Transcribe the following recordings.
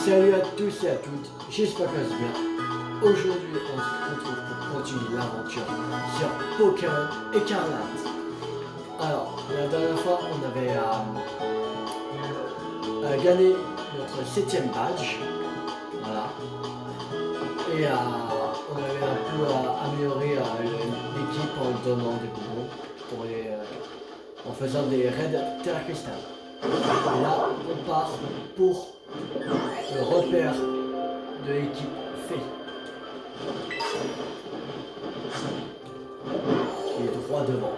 Salut à tous et à toutes, j'espère que ça va bien. Aujourd'hui, on se retrouve pour continuer l'aventure sur Pokémon Écarlate. Alors, la dernière fois, on avait gagné notre 7ème badge. Voilà. Et on avait un peu amélioré l'équipe en lui donnant des bonbons en faisant des raids Terra Cristal. Et là, on part pour le repère de l'équipe Fée. Qui est droit devant.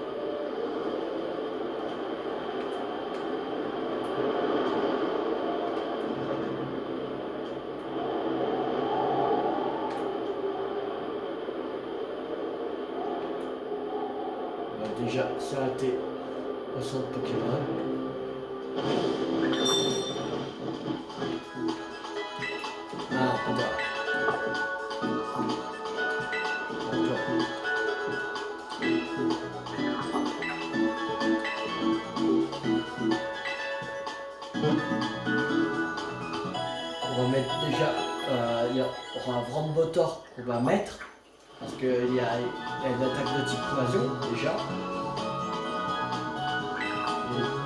On va déjà s'arrêter au centre Pokémon. Ah, on va. On va mettre déjà, il y aura un Vrambotor qu'on va mettre parce qu'il y a une attaque de type poison déjà.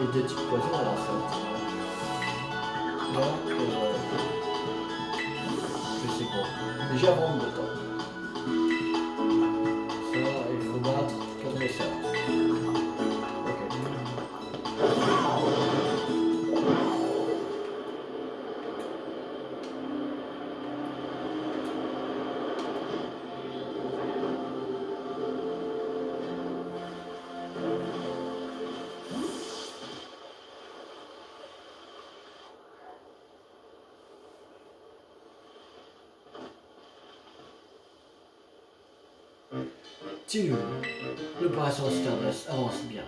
Et de type poison, alors ça va être. Donc, je sais pas. Déjà Vrambotor. Ça, il faut battre contre ça. Tilou, l'opération Stardust avance bien.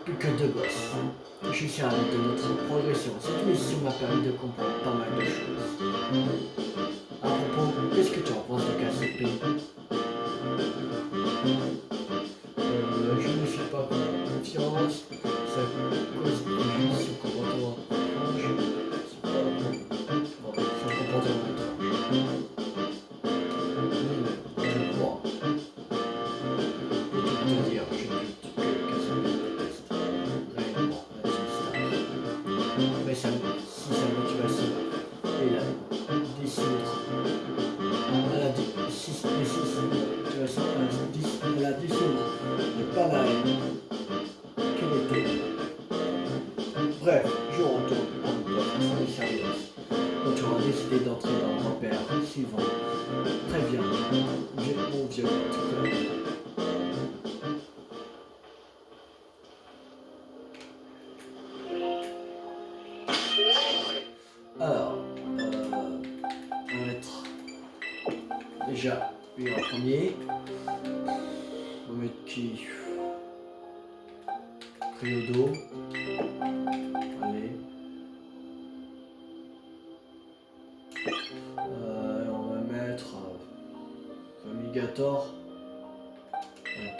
Plus que 2 boss. Je suis ravi de notre progression. Cette mission m'a permis de comprendre pas mal de choses. À propos, qu'est-ce que tu en penses de KCP? Je ne suis pas confiance. Ça cause juste son comportement étrange. C'est pas bon, son comportement étrange. Je crois. Mais si sa motivation est la dissoudre, la dissoudre n'est pas la haine qu'elle était. Bref, je retourne à mon poste de service. Quand tu auras décidé d'entrer dans le repère suivant, préviens mon vieux pote. Alors, on va mettre déjà lui en premier. On va mettre qui? Cryodo. Allez. On va mettre Fumigator. Ouais.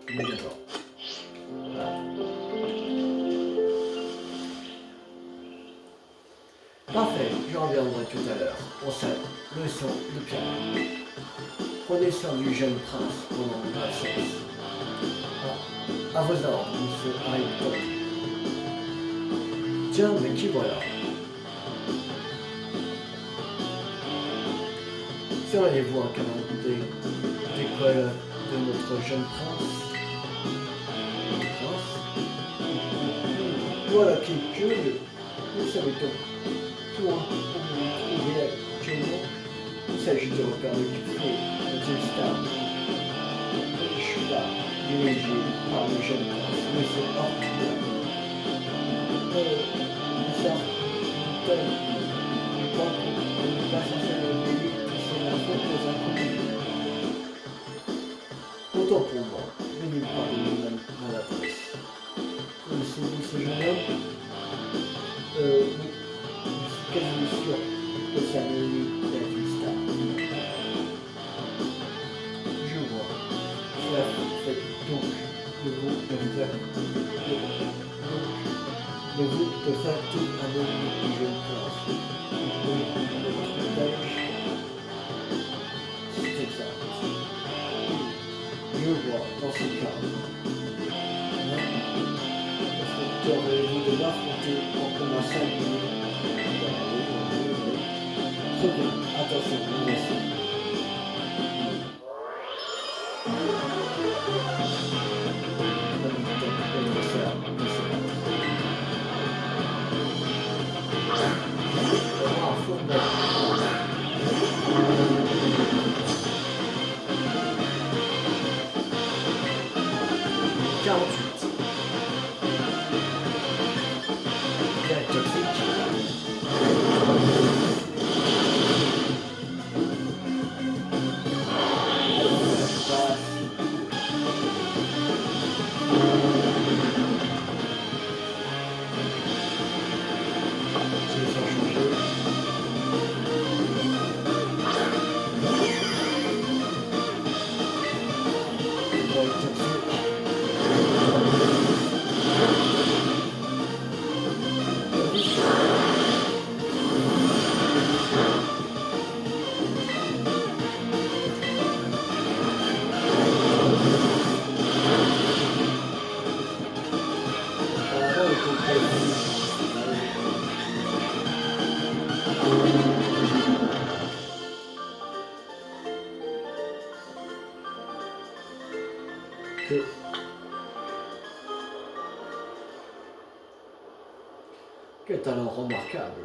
Fumigator. Voilà. Parfait, je reviendrai tout à l'heure pour cette leçon de piano. Prenez soin du jeune prince pendant mon absence. À vos ordres, monsieur Harrington. Tiens, mais qui voilà? Seriez-vous un calendrier d'école de notre jeune prince? Voilà qui est curieux. Vous savez donc tout pour vous trouver actuellement. Il s'agit de repère de Kifo, de J-Star. Je suis là, dirigé par le jeune prince, monsieur Horton. Monsieur Horton, je crois qu'on n'est pas censé révéler que c'est la faute aux inconnus. Autant pour moi, veuillez pardonner ma maladresse. Connaissez-vous ce jeune homme? Oui, je suis quasiment sûr que ça ne l'est pas J-Star. Je vois. Cela fait donc de vous Le groupe de facto anonyme du jeune prince. Oui, notre belge, c'est exact. Je vois dans ce cas. Auriez-vous de m'affronter pour qu'on m'assale? Très bien, attention, merci. Quel talent remarquable!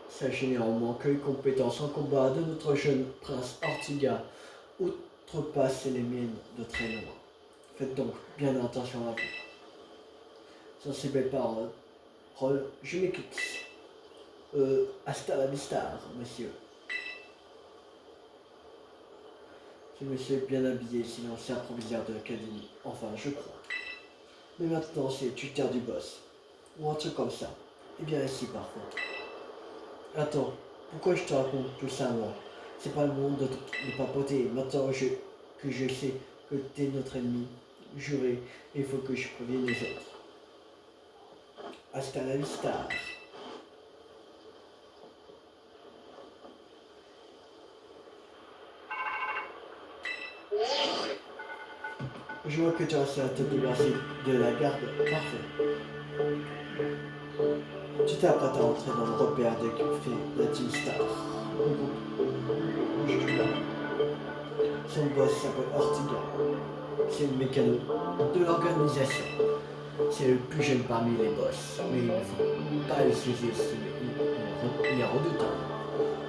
Sachez néanmoins que les compétences en combat de notre jeune prince Ortiga outrepassent les miennes de très loin. Faites donc bien attention à vous. Sur ces belles paroles, je m'équipe. Hasta la vista, monsieur. Ce monsieur est bien habillé, sinon c'est un proviseur de l'académie. Enfin, je crois. Mais maintenant, c'est le tuteur du boss. Ou un truc comme ça. Et bien ici, par contre. Attends, pourquoi je te raconte tout ça, moi? C'est pas le monde de papoter. Maintenant que je sais que t'es notre ennemi juré, il faut que je prévienne les autres. Hasta la vista. Je vois que tu as réussi à te débarrasser de la garde. Parfait. Tu t'es apprêté à entrer dans le repère de la Team Star. Son boss s'appelle Ortiga. C'est le mécano de l'organisation. C'est le plus jeune parmi les boss, mais il ne faut pas le sous-estimer. Il est redoutable.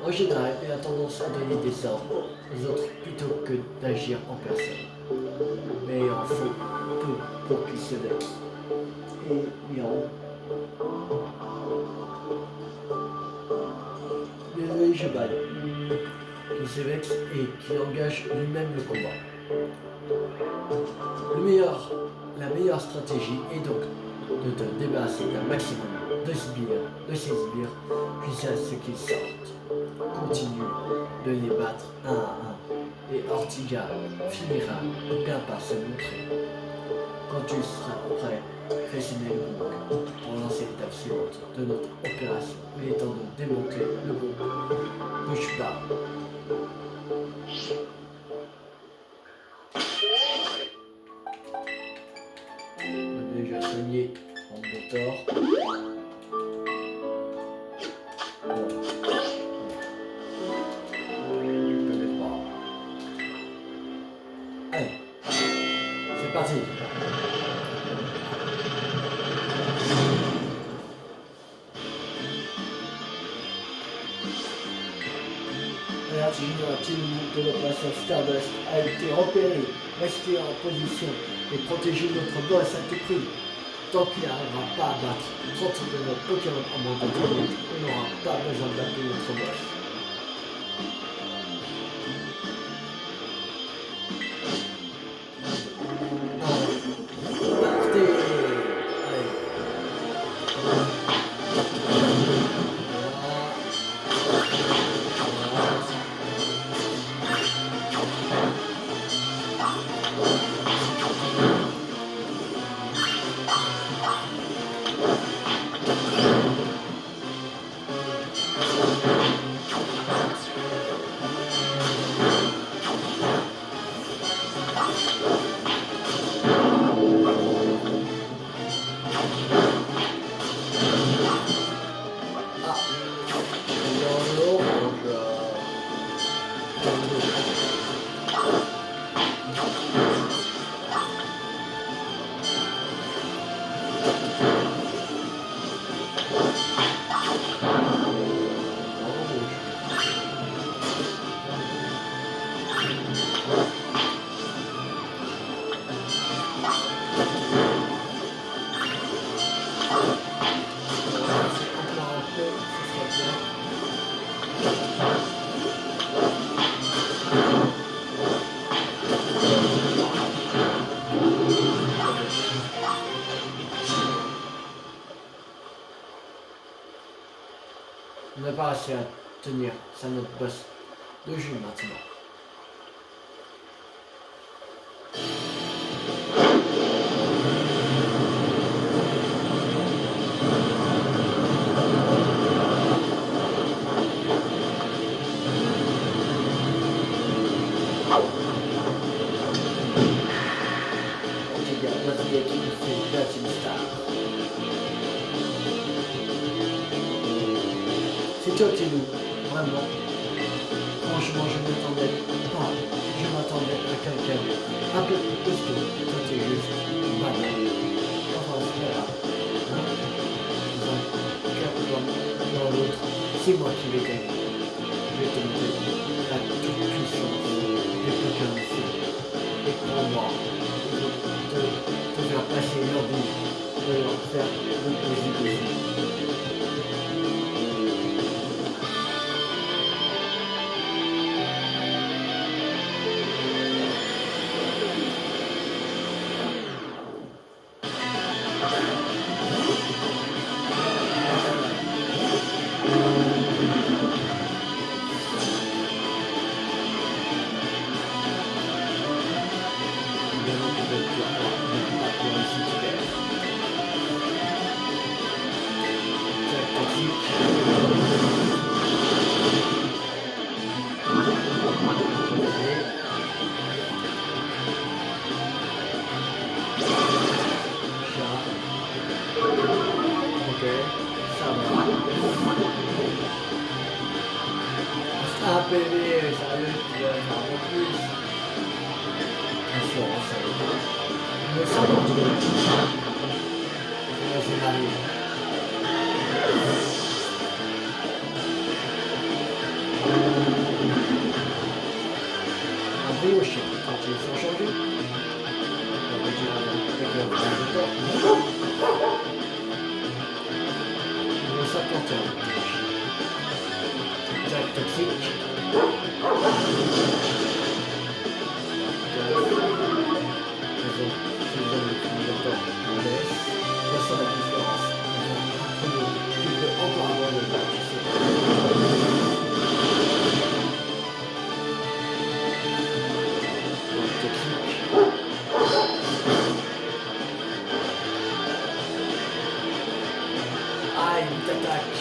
En général, il a tendance à donner des ordres aux autres plutôt que d'agir en personne. Mais il en faut peu pour qu'il se vexe. Et il en... Désolé, je baille. Qu'il se vexe et qu'il engage lui-même le combat. La meilleure stratégie est donc de te débarrasser d'un maximum de ces sbires, jusqu'à ce qu'ils sortent. Continue de les battre un à un, et Ortiga finira bien par se montrer. Quand tu seras prêt, précise le groupe pour lancer l'étape suivante de notre opération. Il est temps de démonter le groupe. Bouge pas. On a déjà soigné en moteur. Allez, c'est parti. L'artillerie de l'opération Stardust a été repérée. Restez en position et protégez notre boss à tout prix. Tant qu'il n'arrivera pas à battre 30 de nos Pokémon en moins de 10 minutes, on n'aura pas besoin d'appeler notre boss. On n'a pas assez à tenir, c'est notre boss de jus maintenant. C'est toi qui nous, vraiment. Franchement, je m'attendais pas. Je m'attendais à quelqu'un un peu plus costaud. Toi, t'es juste banal. Enfin, c'est pas grave. Hein? Dans un cas comme dans l'autre, c'est moi qui vais gagner. Je vais te montrer la toute puissance des Pokémon ici. Et crois-moi, je vais te faire passer leur vie, de leur faire le plaisir aussi. PV, sérieux, tu vas faire un peu plus. Assurance, ça va. Mais ça va, tu vois. C'est arrivé. Un brioche, quand ils sont changés. Avec le frère de temps. Mais ça compte un brioche. Jack toxique. Ça la différence. Tu peux encore avoir le bac, tu sais. Technique. Ah, il t'attaque.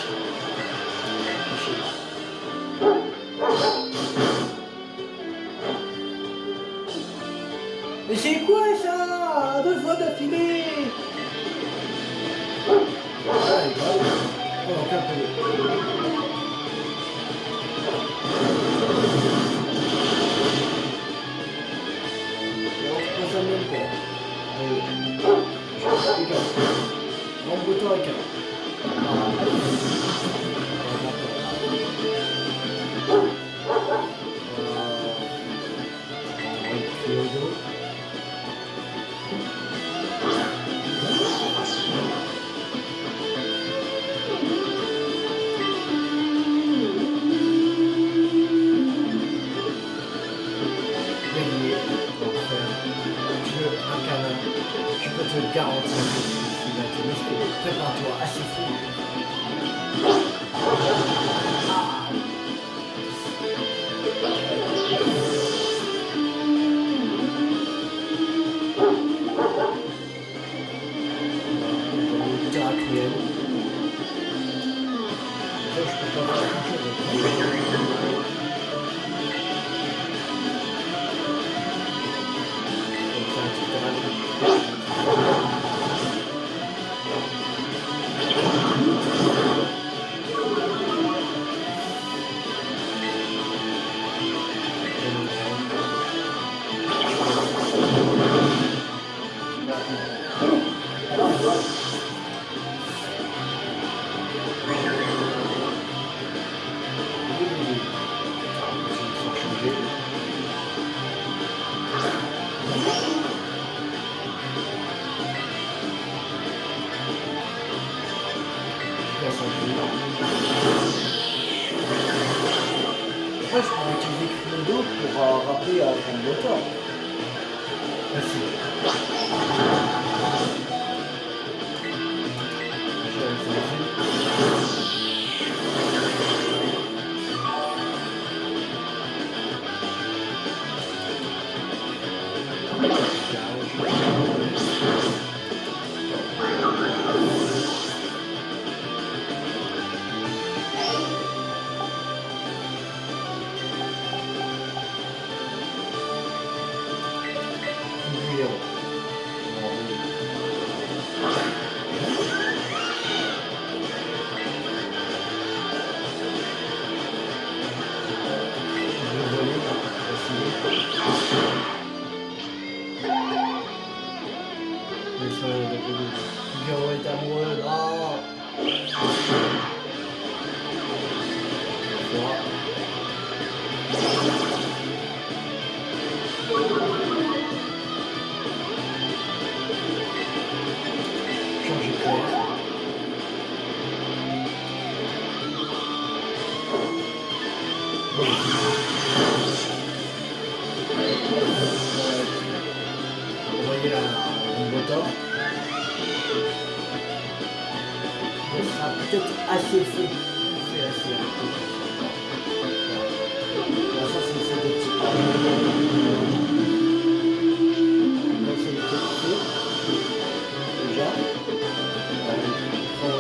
Mais c'est quoi ça? 2 fois d'affilée. Ah, il va. Oh, aucun peu. On passe à même pas. Allez. Mon bouton avec un. Je te garantis que tu vas te muscler. Prépare-toi à souffrir. Après, je pourrais utiliser Crynodo pour rappeler à prendre le temps. Merci. Je vais Vous voyez un moteur. Ce sera peut-être assez fait. C'est assez rapide. Là, ça, c'est des petits pas. Là, c'est des petits feux. Déjà. On prend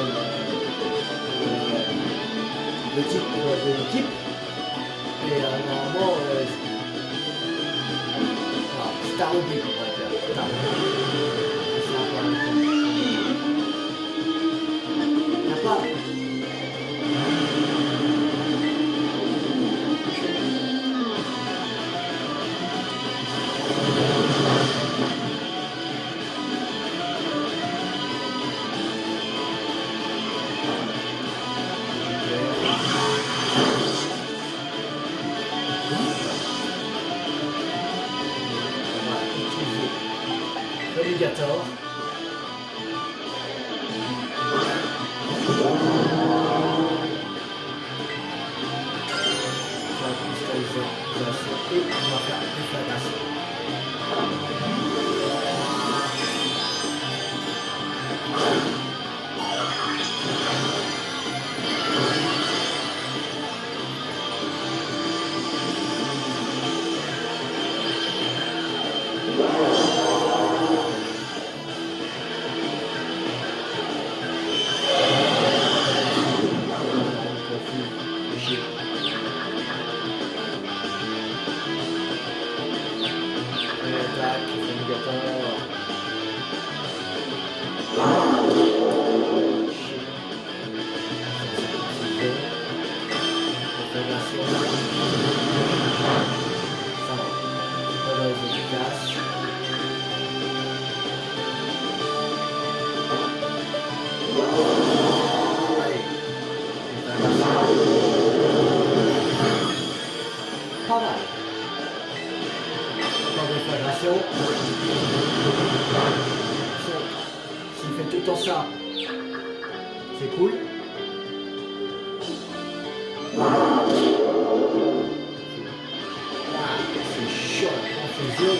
le type de l'équipe. Et normalement, Star Hobby, on va dire. Star Hobby. C'est un peu un peu. Pas. Alligator. On va cristalliser et on va faire des flagras. Pas mal. Pas de flagration. S'il fait tout le temps ça, c'est cool. C'est chaud la confusion.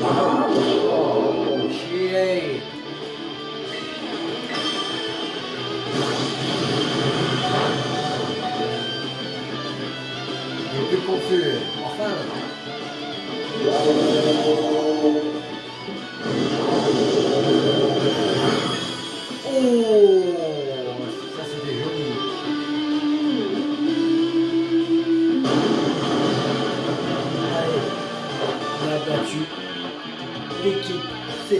Oh, chier. Il est plus confus. Enfin. Oh, ça c'était joli. Allez, on a battu l'équipe C.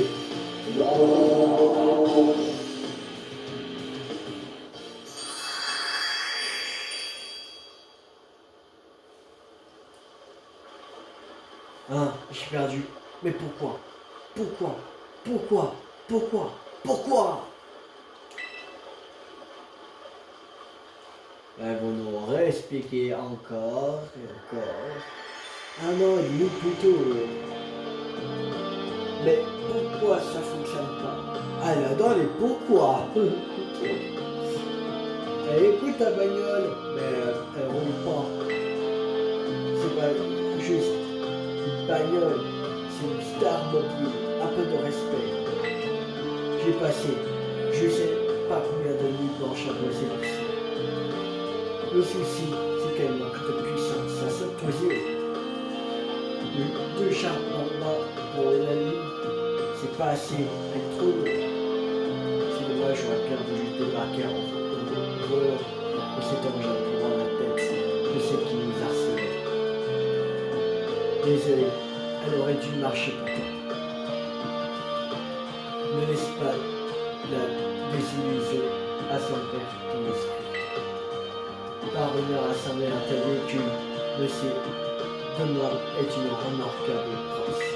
Hein, j'ai perdu. Mais pourquoi? Pourquoi? Pourquoi? Pourquoi? Pourquoi? Elles vont nous réexpliquer encore et encore. Ah non, il est plutôt. Mais pourquoi ça fonctionne pas? Ah là-dedans, les pourquoi? Elle écoute ta bagnole, mais elle roule pas. C'est pas juste une bagnole, c'est une star mobile. Un peu de respect. J'ai passé, je sais pas combien de nuits blanches à bosser dessus. Le souci, c'est qu'elle manque de puissance. Ça saute aux yeux. Deux charpes en bas pour la nuit, c'est pas assez. Elle est trop lourde. C'est dommage, j'aurais perdu le débarquer en voleur de cet engin pour voir la tête de celle qui nous harcelait. Désolé, elle aurait dû marcher pourtant. Ne laisse pas la désillusion assembler ton esprit. Parvenir à assembler un tel véhicule de ces demain est une remarquable prouesse.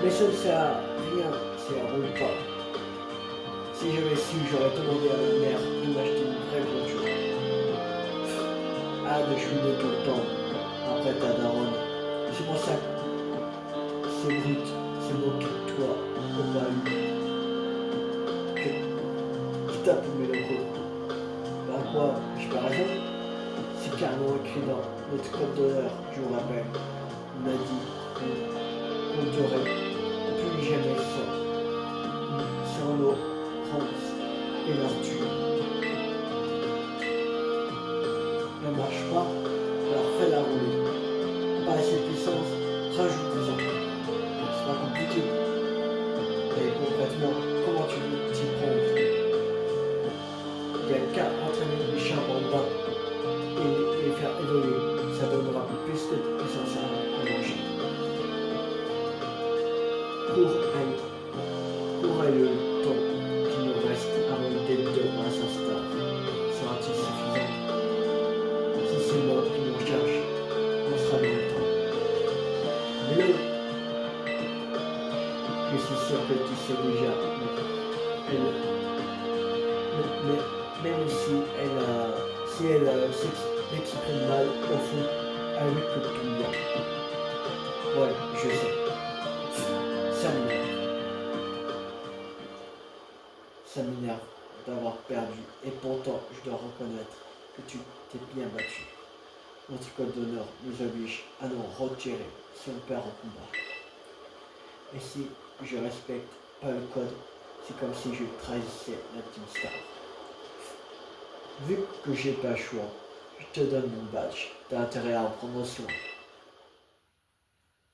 Mais ça ne sert à rien si elle ne roule pas. Si j'avais su, j'aurais demandé à ma mère de m'acheter une vraie voiture. Ah, de chouiner tout le temps après ta daronne. C'est pour ça que c'est brut, c'est se moquer de toi au mal, qui tape mes locaux. Par quoi je par exemple, c'est carrément écrit dans notre code d'honneur, je vous rappelle. On a dit qu'on devrait plus jamais sans l'eau, France et leur tuer. Ne marche pas, alors fais-la rouler. Pas assez de puissance, rajoute-en. C'est pas compliqué. Mais concrètement, comment tu t'y prendre? Il n'y a qu'à entraîner les charbons en bas et les faire évoluer. Ça donnera plus de puissance à manger. Cours aille le temps qui nous reste avant le début de Brass Star. Sera-t-il suffisant? Si c'est moi qui m'en charge, on sera dans le temps. Mais là, je suis sûr que tu sais déjà, même si elle s'exprime mal, au fond, elle écoute tout bien. Ouais, je sais. Ça m'énerve. Ça m'énerve d'avoir perdu. Et pourtant, je dois reconnaître que tu t'es bien battu. Notre code d'honneur nous oblige à nous retirer si on perd au combat. Et si je respecte pas le code, c'est comme si je trahissais la Team Star. Vu que j'ai pas le choix, je te donne mon badge. T'as intérêt à en prendre soin.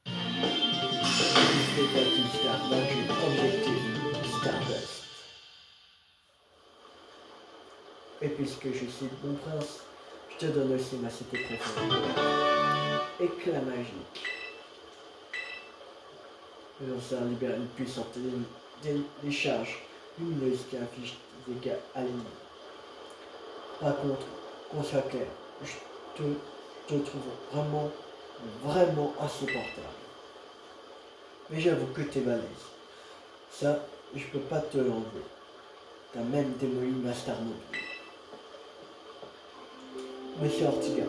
Je fais ta Team Star, badge objectif Stardust. Et puisque je suis bon prince, je te donne aussi ma cité préférée. Éclat magique. Le lanceur libère une puissante décharge lumineuse qui inflige des dégâts à l'ennemi. Par contre, qu'on soit clair, je te trouve vraiment insupportable. Mais j'avoue que t'es balèze. Ça, je peux pas te l'enlever. T'as même démoli ma star mobile. Monsieur Ortiga.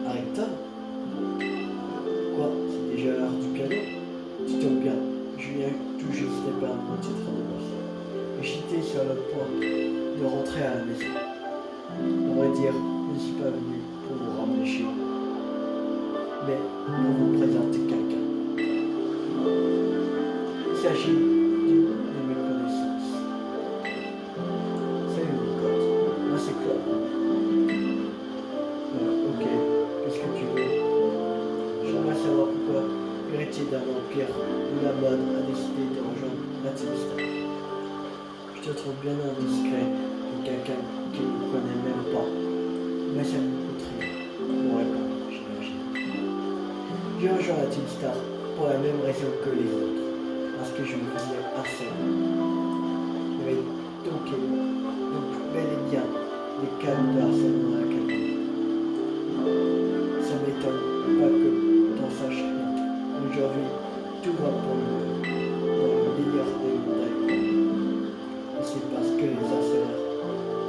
Harrington? Quoi? C'est déjà l'heure du piano? Tu tombes bien, je viens tout juste de perdre mon titre de boss. Et j'étais sur le point de rentrer à la maison. On va dire, je ne suis pas venu pour vous ramener chez vous, mais pour vous présenter quelqu'un. Il s'agit d'une de mes connaissances. Salut mon pote, moi c'est Claude. Ok, qu'est-ce que tu veux? J'aimerais savoir pourquoi l'héritier d'un empire où la mode a décidé de rejoindre la Team Star. Je te trouve bien indiscret pour quelqu'un qui ne me connaît même pas. Mais ça me coûte rien pour répondre, j'imagine. J'ai rejoint la Team Star pour la même raison que les autres. Parce que je me faisais harceler. Il y avait donc bel et bien des cas de harcèlement dans l'académie. Ça m'étonne pas que t'en saches rien. Aujourd'hui, tout va pour le meilleur des mondes. Et c'est parce que les harceleurs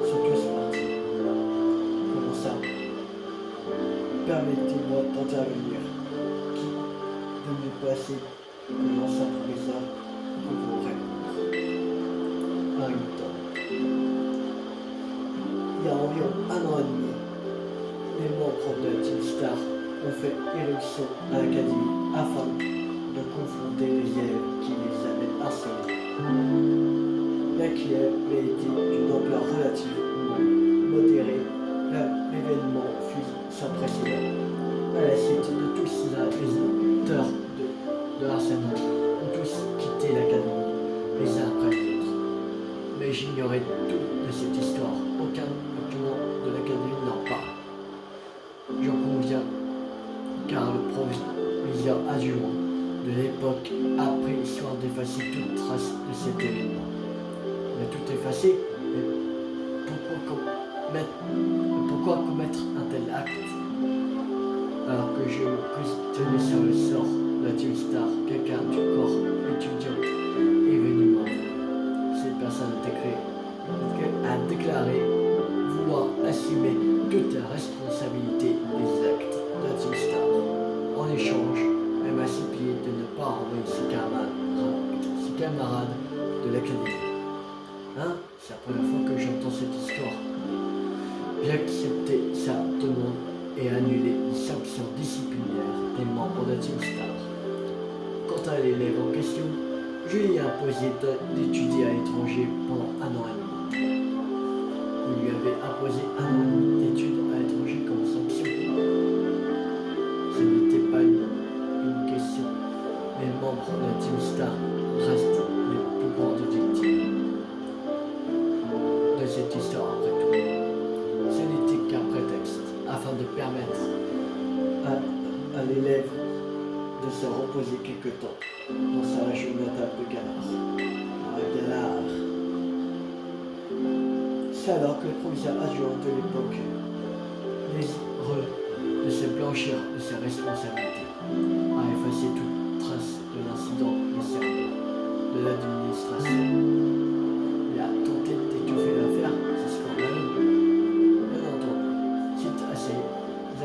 sont tous partis. Comment ça? Permettez-moi d'intervenir. Qui de me passer comme ancien professeur pour vous répondre? Harrington. Il y a environ 1 an et demi, les membres de la Team Star ont fait éruption à l'académie afin de confronter les élèves qui les avaient harcelés. Bien qu'il ait été d'une ampleur relativement modérée, l'événement fut sans précédent. À la suite de tous les auteurs de harcèlement ont tous quitté l'académie, les uns après les autres. Mais j'ignorais tout de cette histoire. Aucun document de l'académie n'en parle. J'en conviens, car le proviseur adjoint de l'époque a pris soin d'effacer toute trace de cet événement. Il a tout effacé, mais pourquoi commettre un tel acte? Alors que je me questionnais sur le sort de la Team Star, quelqu'un du corps étudiant est venu m'envoyer. Cette personne a déclaré vouloir assumer toute la responsabilité des actes de la Team Star. En échange, elle m'a supplié de ne pas envoyer ce camarade camarade de l'académie. Hein? C'est la première fois que j'entends cette histoire. J'ai accepté sa demande et annulé les sanctions disciplinaires des membres de Team Star. Quant à l'élève en question, je lui ai imposé d'étudier à l'étranger pendant 1 an et demi. Vous lui avez imposé 1 an et demi d'études à l'étranger comme sanction. Ce n'était pas une question. Les membres de Team Star restent les plus grandes victimes de cette histoire après tout. Ce n'était qu'un prétexte afin de permettre à l'élève de se reposer quelque temps dans sa région natale de Galard. C'est alors que le proviseur adjoint de l'époque, désireux de se blanchir de ses responsabilités, a effacé toute trace de l'incident du cerveau de l'administration. Il a tenté d'étouffer l'affaire, c'est scandaleux. Bien entendu, suite à ces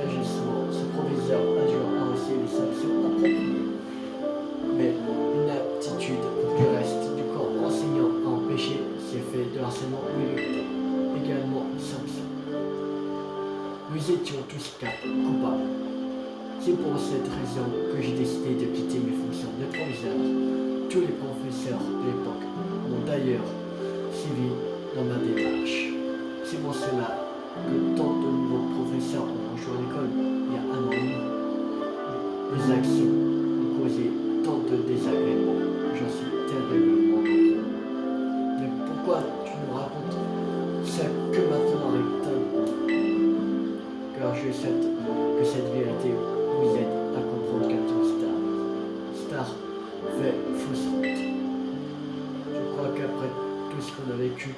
agissements, ce proviseur adjoint a reçu les sanctions appropriées. Mais l'inaptitude du reste du corps enseignant a empêché ces faits de harcèlement mérités également sanction. Nous étions tous coupables. C'est pour cette raison que j'ai décidé de quitter mes fonctions de proviseur. Tous les professeurs de l'époque m'ont d'ailleurs suivi dans ma démarche. C'est pour cela que tant de nouveaux professeurs ont rejoint l'école il y a 1 an et demi. Les actions ont causé tant de désagréments, j'en suis terriblement heureux. Mais pourquoi tu nous racontes ça que maintenant, Rickton? Car je souhaite que cette vérité vous aide à comprendre qu'un Star fait fausse route. Je crois qu'après tout ce qu'on a vécu,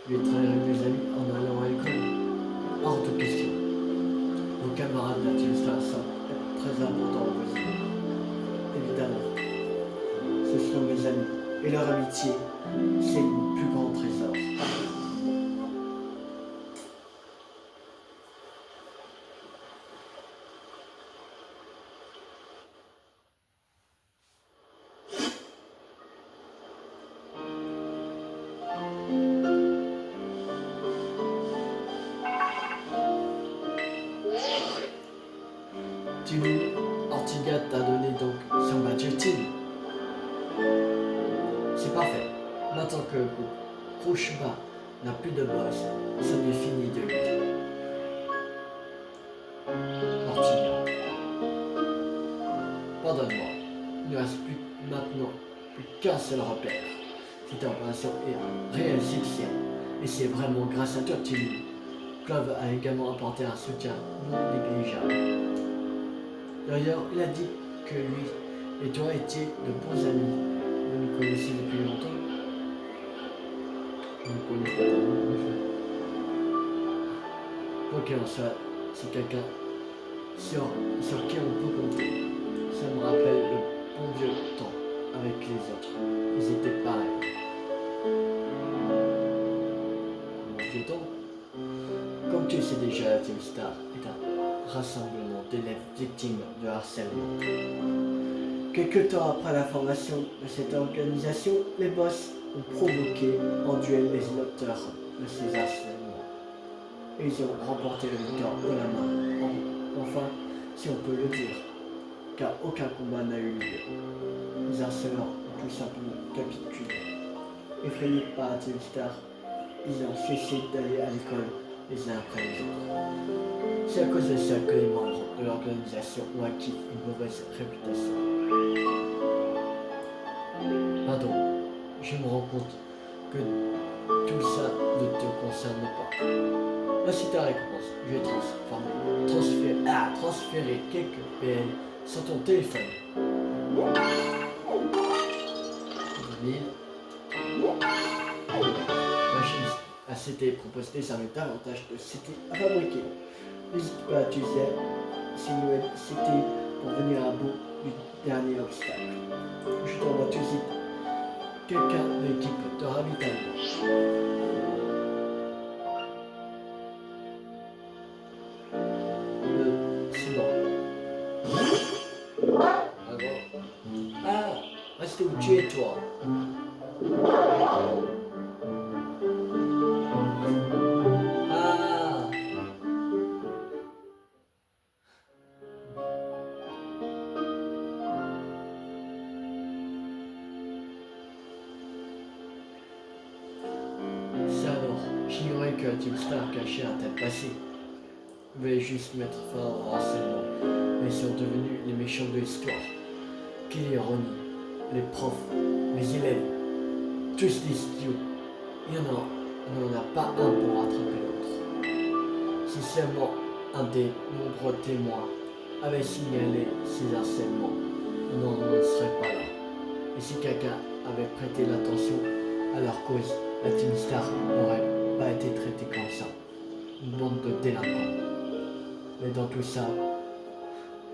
je vais trahir mes amis en allant à l'école. Hors de question. Vos camarades de la Team Star sont très importants aux yeux. Évidemment, ce sont mes amis et leur amitié, c'est mon plus grand trésor. Ortiga t'a donné donc son badge ultime. C'est parfait. Maintenant que Krushba n'a plus de boss, ça n'est fini de lui. Ortiga. Pardonne-moi. Il ne reste maintenant plus qu'un seul repère. Cette opération est un réel succès. Et c'est vraiment grâce à toi, Timmy. Clove a également apporté un soutien non négligeable. D'ailleurs, il a dit que lui et toi étiez de bons amis. Vous nous connaissez depuis longtemps. Je ne connais pas tellement, en fait. Quoi qu'il en soit, c'est quelqu'un sur qui on peut compter. Ça me rappelle le bon vieux temps avec les autres. Ils étaient pareils. Mon vieux temps. Comme tu le sais déjà, la Team Star est un rassemblement d'élèves victimes de harcèlement. Quelque temps après la formation de cette organisation, les boss ont provoqué en duel les auteurs de ces harcèlements. Et ils ont remporté le victoire haut la main. Enfin, si on peut le dire, car aucun combat n'a eu lieu. Les harceleurs ont tout simplement capitulé. Effrayés par la Team Star, ils ont cessé d'aller à l'école les uns après les autres. C'est à cause de ça que les membres de l'organisation ont acquis une mauvaise réputation. Pardon, je me rends compte que tout ça ne te concerne pas. Voici ta récompense. Je vais transférer quelques PL sur ton téléphone. 1000. Machine ACT propose désormais davantage de CT à fabriquer. N'hésite pas à utiliser Sinuel CT pour venir à bout du dernier obstacle. Je t'envoie tout de suite quelqu'un de l'équipe de ravitaillement. C'est bon. Ah, reste où tu es toi. Ah, ça alors, j'ignorais que la Team Star cachait un tel passé. Ils voulaient juste mettre fin au harcèlement, mais ils sont devenus les méchants de l'histoire. Quelle ironie. Les profs, les élèves, tous des idiots. Il n'y en a pas un pour rattraper l'autre. Si seulement un des nombreux témoins avait signalé ces harcèlements, on n'en serait pas là. Et si quelqu'un avait prêté l'attention à leur cause, la Team Star n'aurait pas été traitée comme ça. Une bande de délinquants. Mais dans tout ça,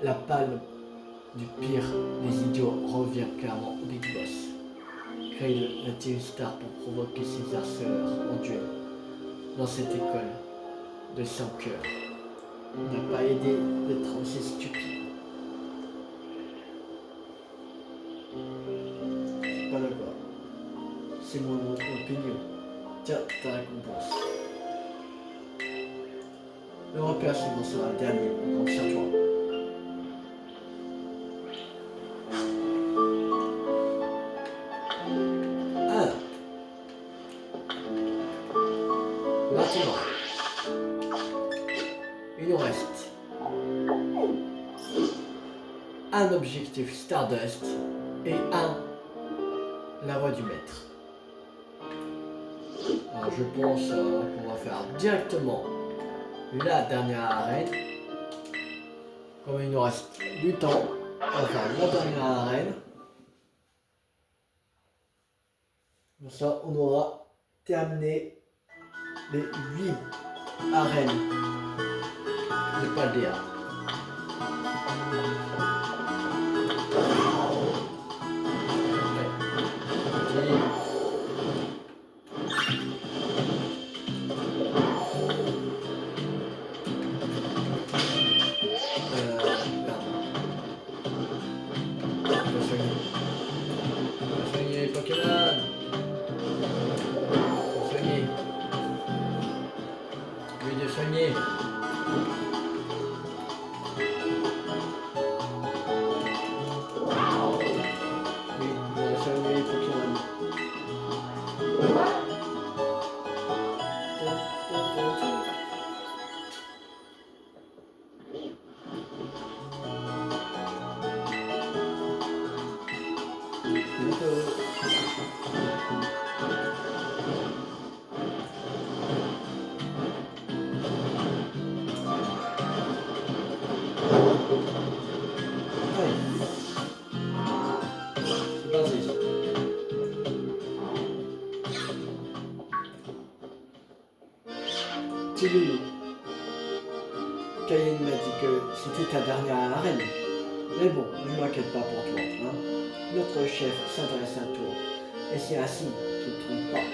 la palme du pire des idiots revient clairement au Big Boss. Créer la Team Star pour provoquer ses harceleurs en duel dans cette école de 5 cœurs n'a pas aidé d'être aussi stupide. Pas d'accord. C'est mon opinion. Tiens, ta récompense. Le repère suivant sera le dernier, on compte sur toi. Alors, maintenant, il nous reste un objectif Stardust et la voie du maître. Alors je pense qu'on va faire directement la dernière arène. Comme il nous reste du temps, on va faire la dernière arène. Comme ça, on aura terminé les 8 arènes de Paldea. Soigner les Pokémon. Soigner. Oui, de soigner. Oui, de soigner les Pokémon. Tilly, Cayen m'a dit que c'était ta dernière arène. Mais bon, ne m'inquiète pas pour toi. Hein. Notre chef s'intéresse à toi. Et c'est ainsi qu'il ne trompe pas.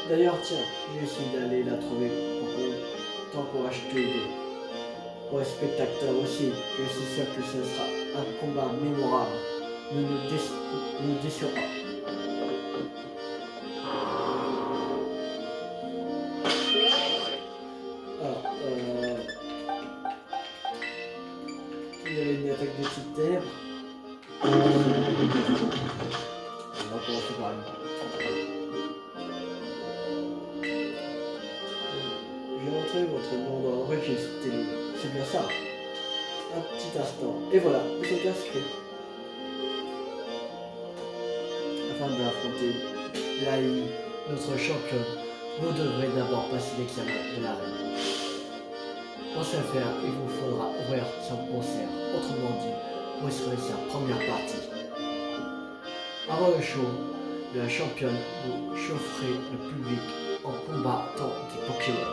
D'ailleurs, tiens, j'ai essayé d'aller la trouver pour qu'on t'encourage tous les deux. Pour les spectateurs aussi, je suis sûr que ce sera un combat mémorable. Ne nous déçois pas. Il y avait une attaque de type terre. On va commencer par une. J'ai rentré votre nom dans le registre télé. C'est bien ça. Un petit instant. Et voilà, vous êtes inscrit. Afin d'affronter Lai, notre championne, vous devrez d'abord passer l'examen de l'arène. Pour ce faire, il vous faudra ouvrir son concert, autrement dit, vous serez sa première partie. Avant le show, la championne vous chaufferez le public en combattant des Pokémon.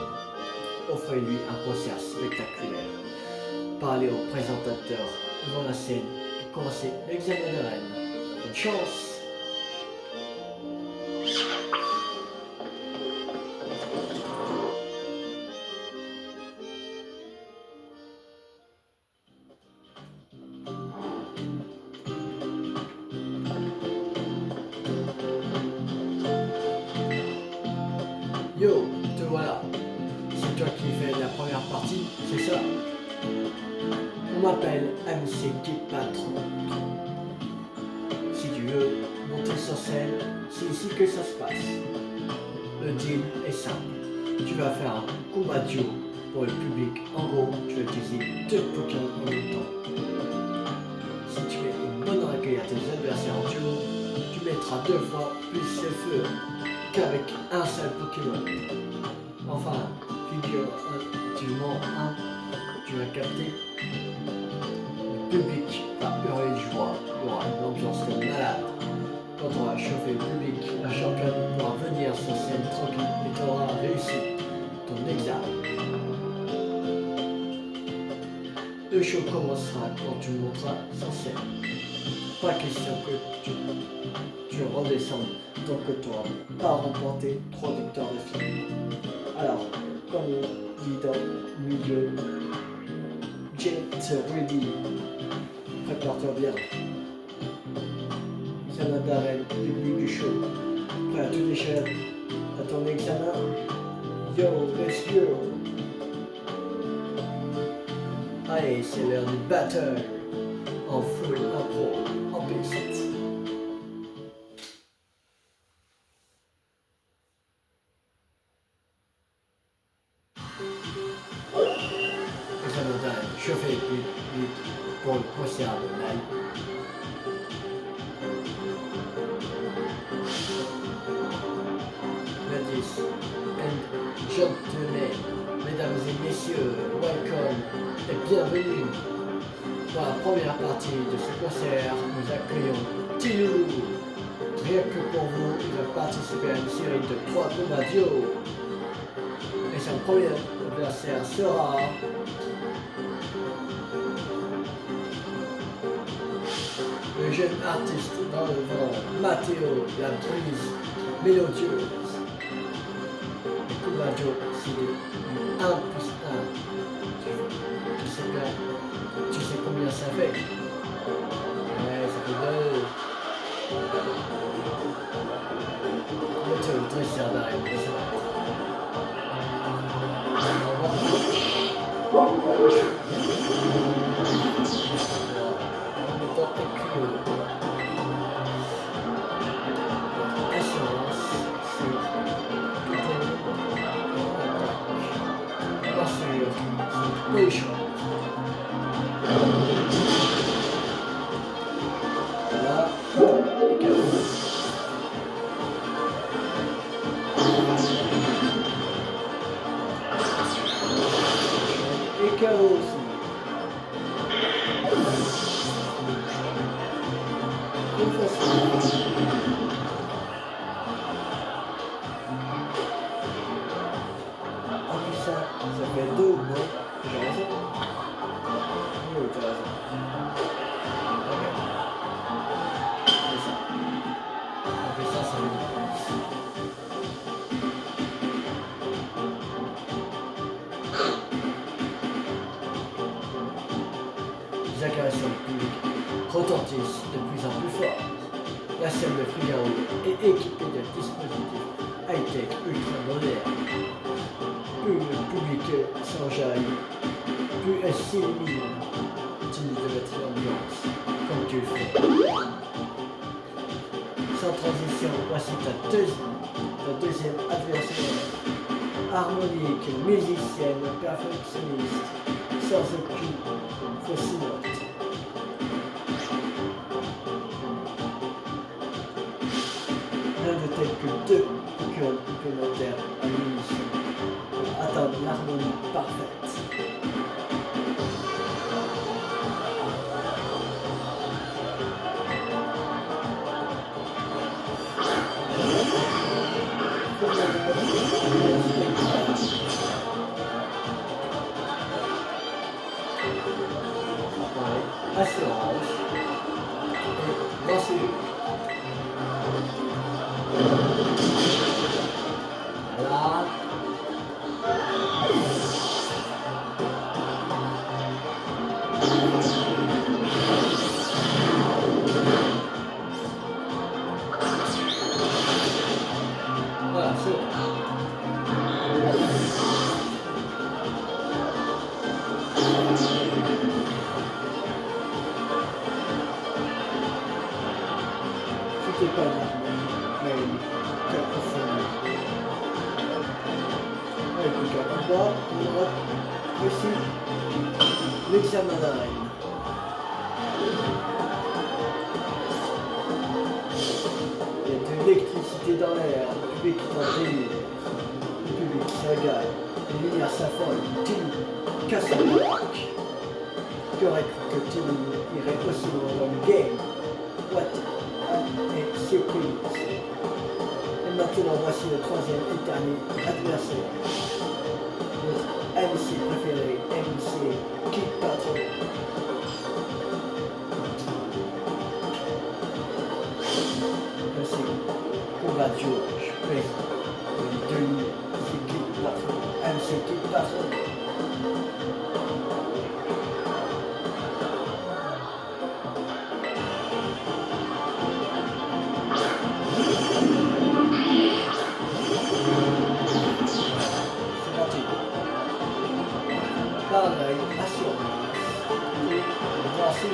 Offrez-lui un concert spectaculaire. Parlez au présentateur devant la scène pour commencer l'examen de reine. Bonne chance! m'appelle MC Kid Patron. Si tu veux monter sur scène, c'est ici que ça se passe. Le deal est simple. Tu vas faire un combat duo pour le public. En gros, tu vas utiliser 2 Pokémon en même temps. Si tu mets une bonne raclée à tes adversaires en duo, tu mettras 2 fois plus de feu qu'avec un seul Pokémon. Enfin, figurativement, tu vas capter. Le public va hurler de joie. Il y aura une ambiance de malade. Quand on va chauffer le public, la championne pourra venir sur scène tranquille et tu auras réussi ton examen. Le show commencera quand tu monteras sur scène. Pas question que tu redescendes tant que tu n'auras pas remporté 3 victoires de film. Alors, comme on dit dans le milieu, get ready. Prépare-toi bien. Examen d'arène, début du show. Prêt à tout déchirer à ton examen? Yo, let's go! Allez, c'est l'heure du battle en full impro, en B7. Examen d'arène, chauffez vite pour le concert de live. Ladies and gentlemen, mesdames et messieurs, welcome et bienvenue. Pour la première partie de ce concert, nous accueillons Tilou. Rien que pour vous, il va participer à une série de 3 combats duo. Et son premier adversaire sera le jeune artiste dans le vent, Matteo, la brise mélodieuse. Le combat duo, c'est du 1 plus 1. Tu sais combien ça fait? Ouais, ça fait 2. Matteo, le dresseur d'arrêt, assurance sur position. Là, et KO aussi. Une facile. En plus ça fait 2 mots. J'ai raison. Oui, tu as raison. Ok. C'est ça. Après ça, ça veut dire. Les acclamations publiques retentissent de plus en plus fort. La scène de Figaro est équipée de dispositifs high-tech ultra modernes. Plus le public s'enjaille, plus elle s'élimine. Utilise de mettre l'ambiance comme tu le fais. Sans transition, voici ta deuxième adversaire. Harmonique, musicienne, perfectionniste, sans aucune fausse note. Rien de tel que 2 Pokémon complémentaires à l'unisson pour atteindre l'harmonie parfaite. Assurance et voici. Voilà. Voilà, c'est bon. C'est pas une harmonie, mais une cacophonie. Et puis en bas, on aura aussi l'examen d'arène. Il y a de l'électricité dans l'air, le public est en délire, le public se régale, les lumières s'affolent, Tim casse le lac. Qui aurait cru que Tim irait aussi loin dans le game? What a surprise. Et maintenant voici le troisième et dernier adversaire. Notre MC préféré, MC Kid Patton. Merci. Combat George, présent. Les deux, c'est Kid Patton. MC Kid Patton. Pareil, assurance. Et voici.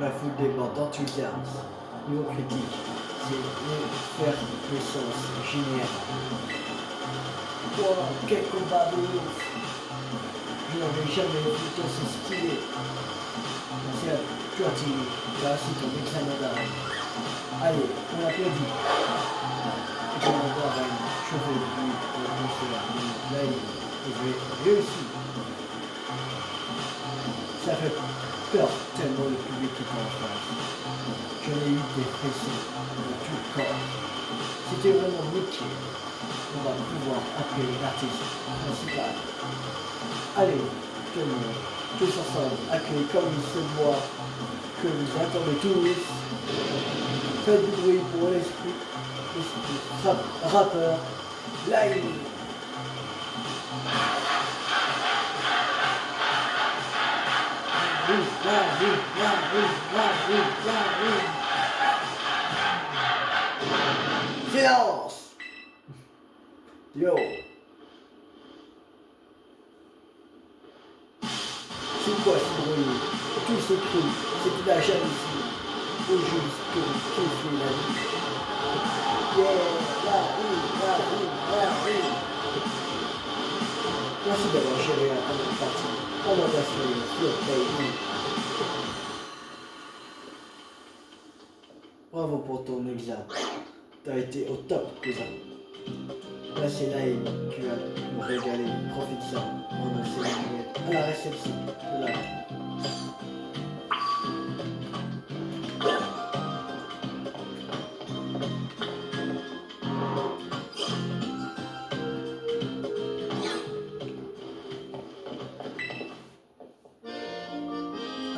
La foule déborde d'enthousiasme. Niveau critique, c'est l'effervescence générale. Wow, quel combat de ouf! Je n'avais jamais vu aussi stylé. Merci à toi, Timmy. Là, c'est ton examen d'arène. Allez, on applaudit. Examen d'arène, cheveux gris pour le là, il réussi. Ça fait peur tellement le public est en face. J'en ai eu des frissons de tout le corps. C'était vraiment nickel. On va pouvoir appeler l'artiste principal. Allez, tout le monde, tous ensemble, accueillez comme il se doit, que vous attendez tous. Faites du bruit pour l'esprit rappeur live. Silence! Yo! C'est quoi ce bruit? Tous ces cris, c'est de la jalousie. Faut juste que kiffer la vie. Yeah! La vie. Merci d'avoir géré la première partie. On va passer sur Baby. Bravo pour ton examen. T'as été au top, cousin. Là, c'est Naïm qui va nous régaler. Profite-en. On a ses à la réception de la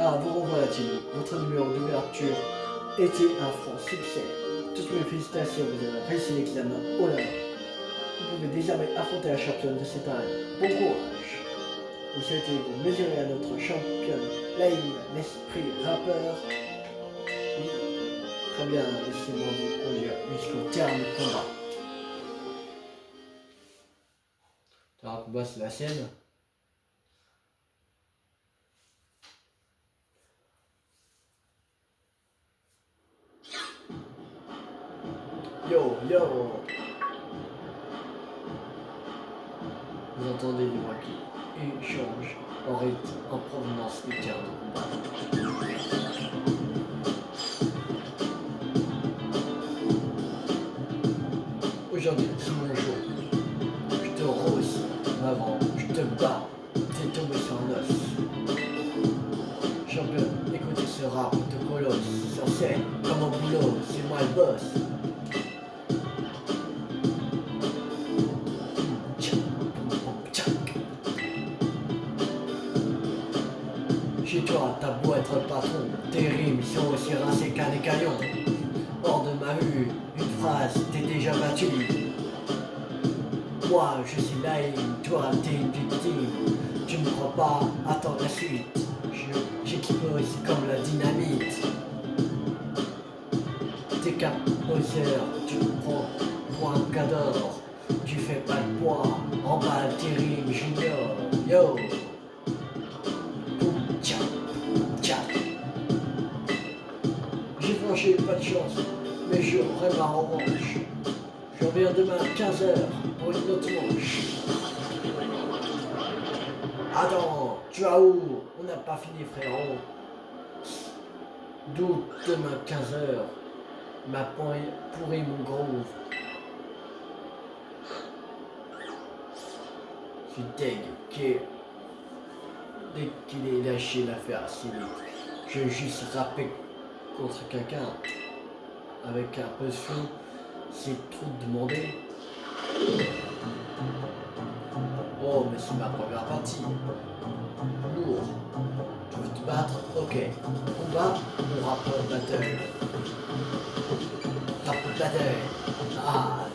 Ah, vous revoilà-t-il. Votre numéro d'ouverture était un franc succès. Toutes mes félicitations, vous avez réussi l'examen. Oh là là. Vous pouvez désormais affronter la championne de cette année. Bon courage. Vous souhaitez vous mesurer à notre championne, Layla, l'esprit rappeur. Oui, très bien, laissez-moi vous conduire jusqu'au terme du combat. Le combat, c'est la sienne. Yo, yo. Vous entendez les voix qui échangent en rythme en provenance du terrain de combat. Aujourd'hui, c'est mon jour. Je te rose, m'avance, je te bats, t'es tombé sur un os. Champion, écoutez ce rap de colosse, sur scène, comme un boulot, c'est moi le boss. Chez toi, t'as beau être le patron, tes rimes sont aussi rincées qu'un écaillon. Hors de ma vue, une phrase t'es déjà battu. Moi, je suis Naïm, toi, t'es une victime. Tu me crois pas, attends la suite. J'équipe aussi comme la dynamite. T'es qu'un poseur, tu me prends pour un cador. Tu fais pas de poids, emballe tes rimes junior. Yo! J'ai franchi, pas de chance, mais je rêve en revanche. Je reviens demain à 15h pour une autre manche. Attends, tu vas où? On n'a pas fini, frérot. D'où demain 15h m'a pourri mon groove. Je suis deg, dès qu'il est lâché l'affaire si vite. Je vais juste rapper contre quelqu'un avec un peu de flow. C'est trop demandé. Oh, mais c'est ma première partie. Lourd. Tu veux te battre? Ok. Combat ou rap battle? Rap battle. Ah,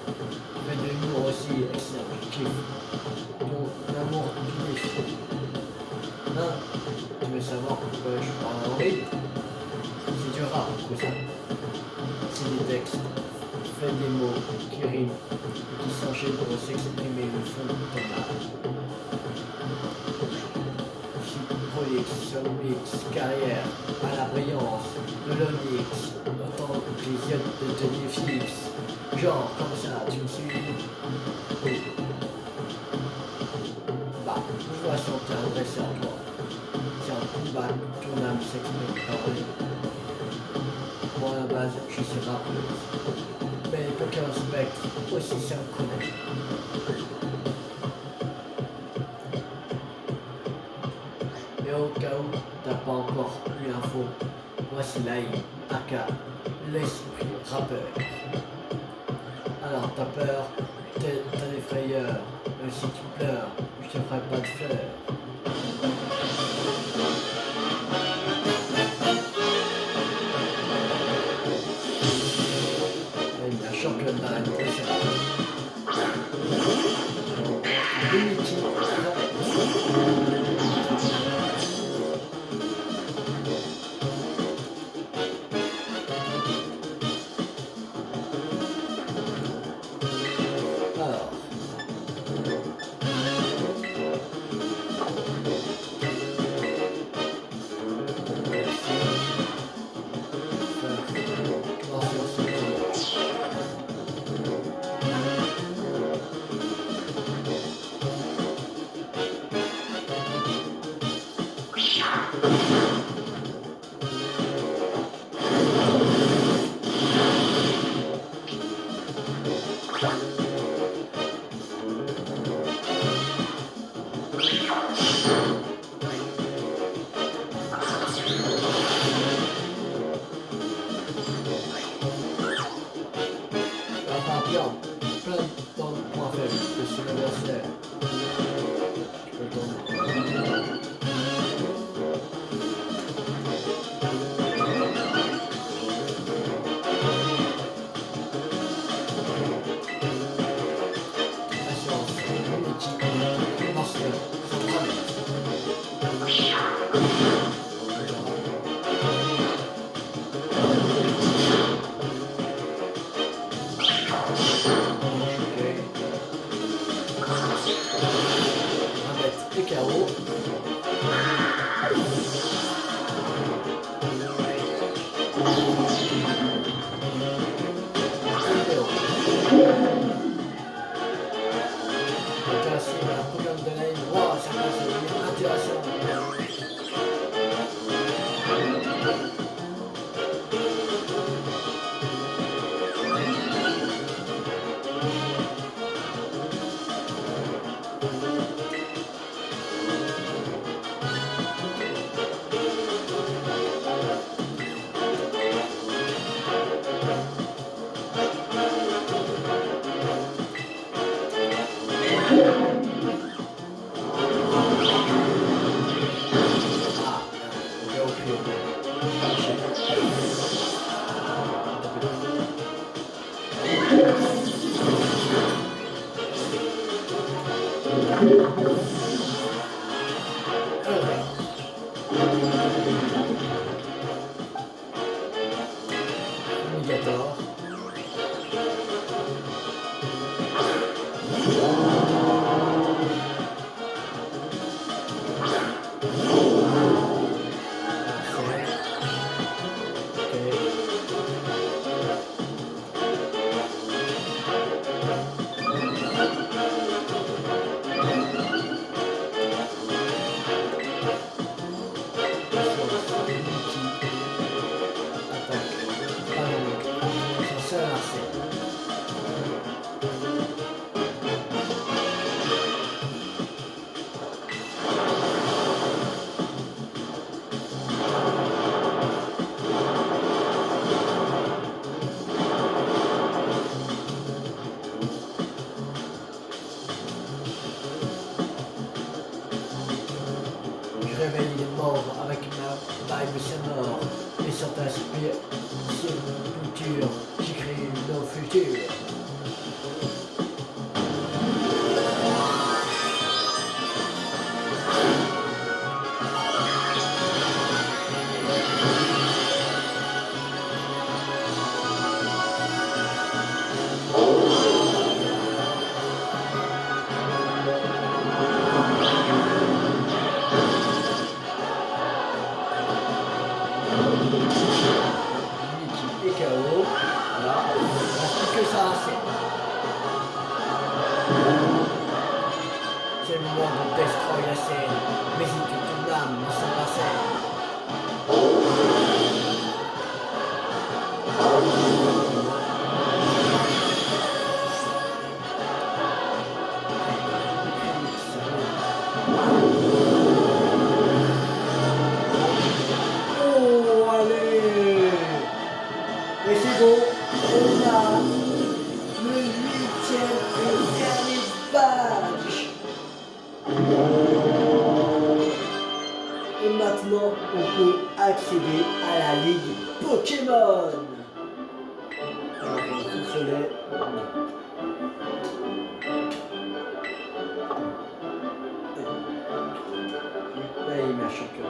fais de l'humour aussi, excellent. Je kiffe. Ton amour du défi. Hein? Tu veux savoir pourquoi je parle en rythme? C'est du rap, tout ça. C'est des textes. Fais des mots qui riment, qui s'enchaînent pour s'exprimer le fond de ton âme. Prolix, Solmix, carrière, à la brillance, de l'onyx, autant que les yeux de Tony Phillips. Genre, comme ça, tu me suis? Bah, je vois chanter un vrai sur toi. C'est un combat, ton âme s'exprime par lui. Moi, à la base, je suis rappeuse. Mais aucun spectre aussi ça me connaît. Et au cas où t'as pas encore eu l'info, voici Laïm, aka l'esprit rappeur. Alors t'as peur, t'as des frayeurs, même si tu pleures, je te ferai pas de fleurs. La championne d'Alain J'ai aucune Alligator. Je réveille les morts avec ma vibe sonore et sans inspire culture, j'écris nos futurs. Mickey et KO, voilà, il ne reste plus que ça à faire. C'est le moment de destroy la scène, mais si tu ton âme sans la scène. Oh, allez! Et c'est bon, on a le 8e et dernier badge. Et maintenant, on peut accéder à la Ligue Pokémon. Alors, on va contrôler. Là, il met un champion.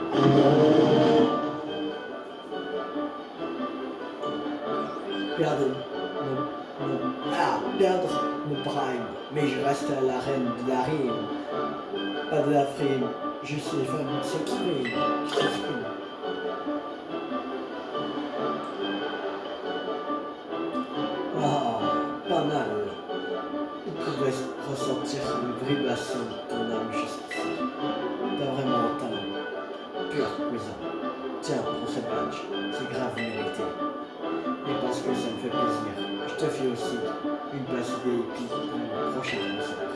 Perdre mon prime, mais je reste à la reine de la rime. Pas de la frime, juste les femmes qui s'expriment. Ah, pas mal. Il pourrait ressentir une vibration de ton âme jusqu'ici. T'as vraiment un talent. Pur, cuisant. Tiens, prends ce badge, c'est grave mérité. Et parce que ça me fait plaisir, je te fais aussi une place VIP pour mon prochain concert.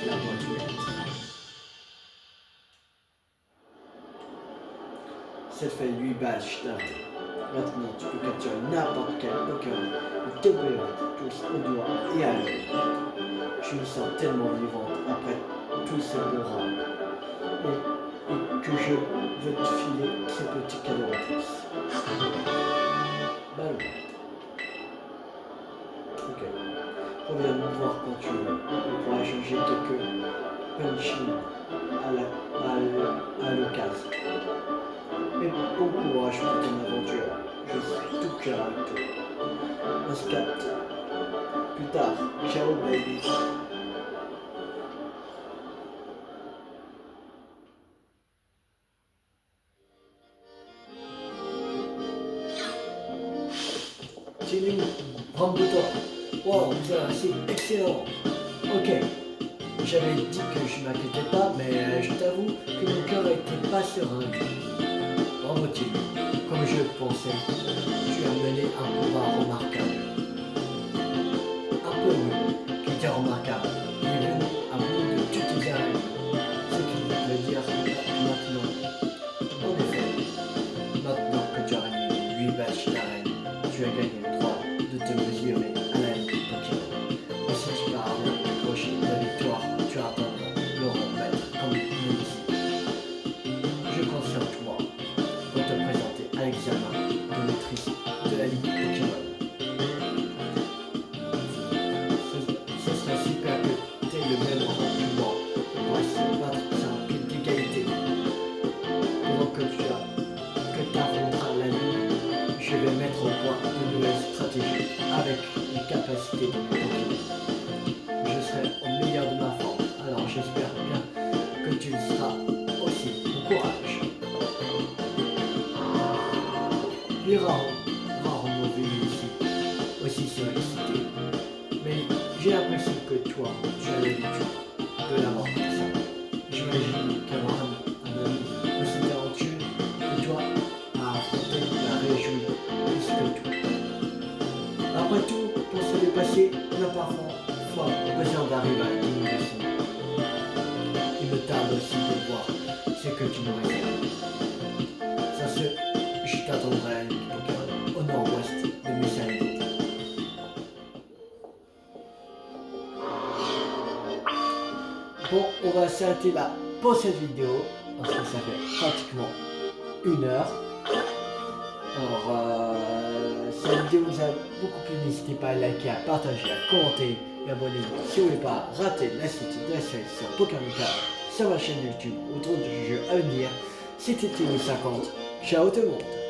La boîte. Ça te fait 8 badges d'armes. Maintenant, tu peux capturer n'importe quel Pokémon ou TPO, tous au doigt et à l'œil. Je me sens tellement vivante après tous ces beaux rangs. Et que je veux te filer ces petits cadeaux en plus. Ballon. Ok. Reviens me voir quand tu veux. On pourra échanger quelques punching à l'occasion. Et bon courage pour ton aventure. Je suis tout cœur avec toi. On se capte. Plus tard. Ciao baby. Continue, rentre-toi. Wow, c'est excellent. Ok, j'avais dit que je m'inquiétais pas, mais je t'avoue que mon cœur n'était pas serein. Bravo Tim, comme je le pensais, tu as mené un combat remarquable. Un peu mieux, qui était remarquable. Il est venu à bout de toutes tes arènes. Ce qui veut dire maintenant pendant que tu affronteras la nuit, je vais mettre au point de nouvelles stratégies avec les capacités de mes Pokémon. Je serai au meilleur de ma forme, alors j'espère bien que tu le seras aussi. Bon courage. Les rares m'ont vu ici, aussi sollicité. Mais j'ai l'impression que toi, tu as l'habitude de l'avoir comme ça. J'imagine qu'avoir un ami aussi talentueux que toi a affronté la région plus que tout. Après tout, pour se dépasser, on a parfois besoin d'arriver à une destination. Il me tarde aussi de voir ce que tu nous réserves. Ça se, je t'attendrai à une Pokémon au nord-ouest de Messaline. Bon, on va s'arrêter là pour cette vidéo, parce que ça fait pratiquement 1 heure. Alors, si la vidéo vous a beaucoup plu, n'hésitez pas à liker, à partager, à commenter et abonnez-vous si vous ne voulez pas rater la suite de la série sur Pokémon Card sur ma chaîne YouTube autour du jeu à venir. C'était TV50. Ciao tout le monde.